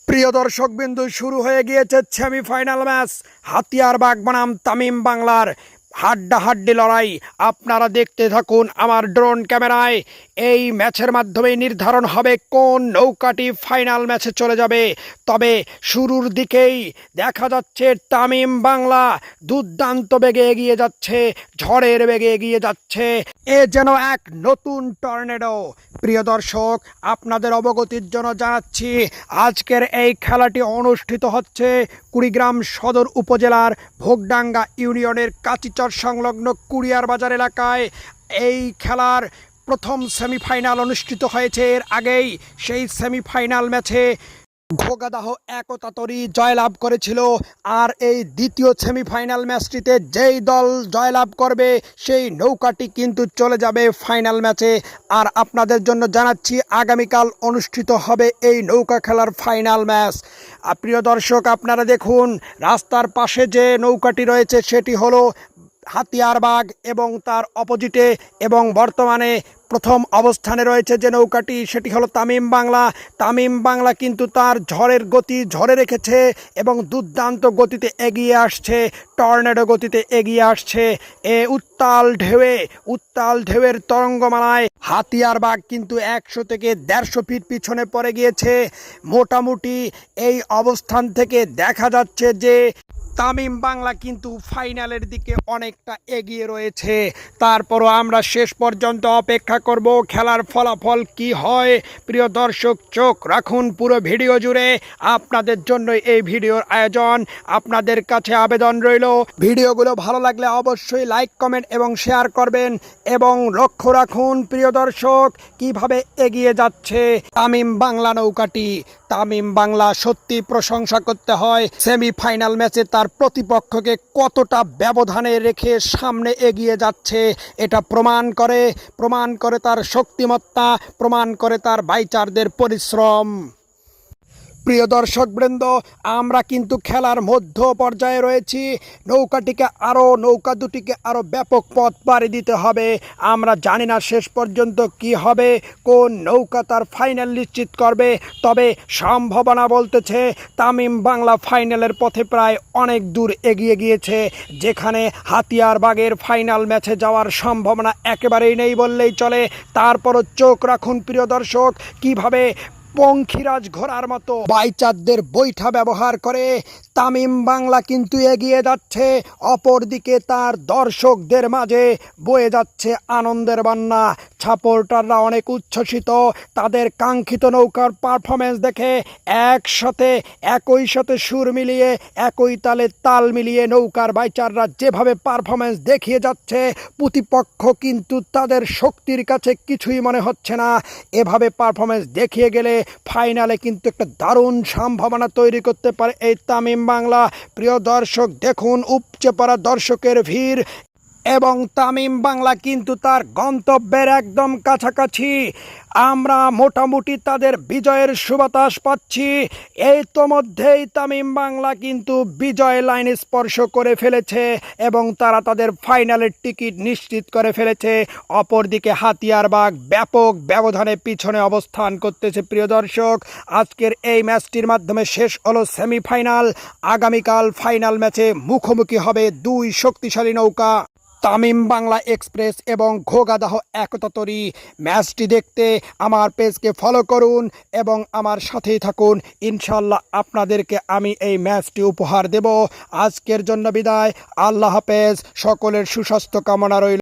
প্রিয় দর্শকবিন্দু, শুরু হয়ে গিয়েছে সেমিফাইনাল ম্যাচ হাতিয়ারবাগ বনাম তামিম বাংলার হাড্ডাহাড্ডি লড়াই। আপনারা দেখতে থাকুন আমার ড্রোন ক্যামেরায়। এই ম্যাচের মাধ্যমে নির্ধারণ হবে কোন নৌকাটি ফাইনাল ম্যাচে চলে যাবে। তবে শুরুর দিকেই দেখা যাচ্ছে তামিম বাংলা দুর্দান্ত বেগে এগিয়ে যাচ্ছে, ঝড়ের বেগে এগিয়ে যাচ্ছে। এ যেন এক নতুন টর্নেডো। প্রিয় দর্শক, আপনাদের অবগতির জন্য জানাচ্ছি আজকের এই খেলাটি অনুষ্ঠিত হচ্ছে কুড়িগ্রাম সদর উপজেলার ভোগডাঙ্গা ইউনিয়নের কাচিচর সংলগ্ন কুড়িয়ার বাজার এলাকায়। এই খেলার প্রথম সেমিফাইনাল অনুষ্ঠিত হয়েছে। এর আগেই সেই সেমিফাইনাল ম্যাচে ঘোগাদাহ একতাতরি জয়লাভ করেছিল। আর এই দ্বিতীয় সেমিফাইনাল ম্যাচটিতে যেই দল জয়লাভ করবে সেই নৌকাটি কিন্তু চলে যাবে ফাইনাল ম্যাচে। আর আপনাদের জন্য জানাচ্ছি আগামীকাল অনুষ্ঠিত হবে এই নৌকা খেলার ফাইনাল ম্যাচ। প্রিয় দর্শক, আপনারা দেখুন রাস্তার পাশে যে নৌকাটি রয়েছে সেটি হলো হাতিয়ারবাগ এবং তার অপোজিটে এবং বর্তমানে প্রথম অবস্থানে রয়েছে যে নৌকাটি সেটি হলো তামিম বাংলা। তামিম বাংলা কিন্তু তার ঝড়ের গতি ঝরে রেখেছে এবং দুর্দান্ত গতিতে এগিয়ে আসছে, টর্নেডো গতিতে এগিয়ে আসছে। উত্তাল ঢেউয়ের তরঙ্গমালায় হাতিয়ারবাগ কিন্তু 100 থেকে 150 ফিট পিছনে পড়ে গিয়েছে। মোটামুটি এই অবস্থান থেকে দেখা যাচ্ছে যে তামিম বাংলা কিন্তু ফাইনালের দিকে অনেকটা এগিয়ে রয়েছে। তারপরও আমরা শেষ পর্যন্ত অপেক্ষা করব খেলার ফলাফল কি হয়। প্রিয় দর্শক, চোখ রাখুন পুরো ভিডিও জুড়ে। আপনাদের জন্য এই ভিডিওর আয়োজন। আপনাদের কাছে আবেদন রইল, ভিডিওগুলো ভালো লাগলে অবশ্যই লাইক, কমেন্ট এবং শেয়ার করবেন। এবং লক্ষ্য রাখুন প্রিয় দর্শক কিভাবে এগিয়ে যাচ্ছে তামিম বাংলা নৌকাটি। তামিম বাংলা সত্যি প্রশংসা করতে হয়। সেমিফাইনাল ম্যাচে তার প্রতিপক্ষকে কতটা ব্যবধানে রেখে সামনে এগিয়ে যাচ্ছে এটা প্রমাণ করে তার শক্তিমত্তা, প্রমাণ করে তার বাইচারদের পরিশ্রম। প্রিয় দর্শকবৃন্দ, আমরা কিন্তু খেলার মধ্য পর্যায়ে রয়েছি। নৌকা দুটিকে আরও ব্যাপক পথ পাড়ি দিতে হবে। আমরা জানি না শেষ পর্যন্ত কি হবে, কোন নৌকা তার ফাইনাল নিশ্চিত করবে। তবে সম্ভাবনা বলতেছে তামিম বাংলা ফাইনালের পথে প্রায় অনেক দূর এগিয়ে গিয়েছে, যেখানে হাতিয়ারবাগের ফাইনাল ম্যাচে যাওয়ার সম্ভাবনা একেবারেই নেই বললেই চলে। তারপরও চোখ রাখুন প্রিয় দর্শক কিভাবে পঙ্খিরাজ ঘোড়ার মতো বাইচারদের বৈঠা ব্যবহার করে তামিম বাংলা কিন্তু এগিয়ে যাচ্ছে। অপরদিকে তার দর্শকদের মাঝে বয়ে যাচ্ছে আনন্দের বন্যা। সাপোর্টাররা অনেক উচ্ছ্বসিত তাদের কাঙ্ক্ষিত নৌকার পারফরমেন্স দেখে। একই সাথে সুর মিলিয়ে, একই তালে তাল মিলিয়ে নৌকার বাইচাররা যেভাবে পারফরমেন্স দেখিয়ে যাচ্ছে, প্রতিপক্ষ কিন্তু তাদের শক্তির কাছে কিছুই মনে হচ্ছে না। এভাবে পারফরমেন্স দেখিয়ে গেলে ফাইনালে কিন্তু একটা দারুণ সম্ভাবনা তৈরি করতে পারে এই তামিম বাংলা। প্রিয় দর্শক দেখুন উপচে পড়া দর্শকের ভিড় এবং তামিম বাংলা কিন্তু তার গন্তব্যের একদম কাছাকাছি। আমরা মোটামুটি তাদের বিজয়ের সুবাতাস পাচ্ছি। এই তো মধ্যেই তামিম বাংলা কিন্তু বিজয় লাইন স্পর্শ করে ফেলেছে এবং তারা তাদের ফাইনালের টিকিট নিশ্চিত করে ফেলেছে। অপরদিকে হাতিয়ারবাগ ব্যাপক ব্যবধানে পিছনে অবস্থান করতেছে। প্রিয় দর্শক, আজকের এই ম্যাচটির মাধ্যমে শেষ হলো সেমিফাইনাল। আগামীকাল ফাইনাল ম্যাচে মুখোমুখি হবে দুই শক্তিশালী নৌকা, তামিম বাংলা এক্সপ্রেস এবং ঘোগাদাহ একতাতরি। ম্যাচটি দেখতে আমার পেজকে ফলো করুন এবং আমার সাথেই থাকুন। ইনশাল্লাহ আপনাদেরকে আমি এই ম্যাচটি উপহার দেব। আজকের জন্য বিদায়, আল্লাহ হাফেজ। সকলের সুস্বাস্থ্য কামনা রইল।